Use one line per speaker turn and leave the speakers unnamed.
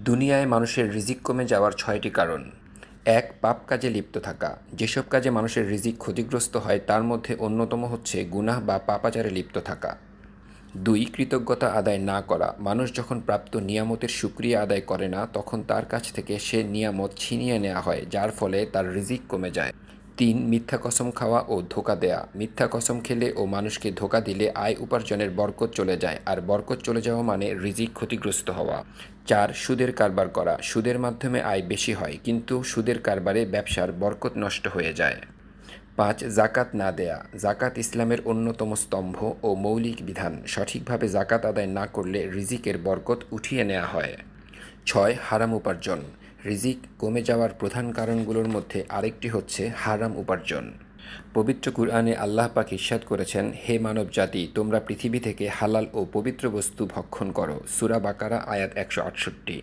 দুনিয়ায় মানুষের রিজিক কমে যাওয়ার ৬টি কারণ। ১. পাপ কাজে লিপ্ত থাকা। যেসব কাজে মানুষের রিজিক ক্ষতিগ্রস্ত হয় তার মধ্যে অন্যতম হচ্ছে গুনাহ বা পাপাচারে লিপ্ত থাকা। ২. কৃতজ্ঞতা আদায় না করা। মানুষ যখন প্রাপ্ত নিয়ামতের শুকরিয়া আদায় করে না তখন তার কাছ থেকে সে নিয়ামত ছিনিয়ে নেওয়া হয়, যার ফলে তার রিজিক কমে যায়। ৩. মিথ্যা কসম খাওয়া ও ধোঁকা দেয়া। মিথ্যা কসম খেলে ও মানুষকে ধোঁকা দিলে আয় উপার্জনের বরকত চলে যায়, আর বরকত চলে যাওয়া মানে রিজিক ক্ষতিগ্রস্ত হওয়া। ৪. সুদের কারবার করা। সুদের মাধ্যমে আয় বেশি হয় কিন্তু সুদের কারবারে ব্যবসার বরকত নষ্ট হয়ে যায়। ৫. জাকাত না দেয়া। জাকাত ইসলামের অন্যতম স্তম্ভ ও মৌলিক বিধান। সঠিকভাবে জাকাত আদায় না করলে রিজিকের বরকত উঠিয়ে নেওয়া হয়। ৬. হারাম উপার্জন। রিজিক কমে যাওয়ার প্রধান কারণগুলোর মধ্যে আরেকটি হচ্ছে হারাম উপার্জন। পবিত্র কুরআনে আল্লাহ পাক ইরশাদ করেছেন, হে মানব জাতি, তোমরা পৃথিবী থেকে হালাল ও পবিত্র বস্তু ভক্ষণ করো। সূরা বাকারা আয়াত ১৬৮।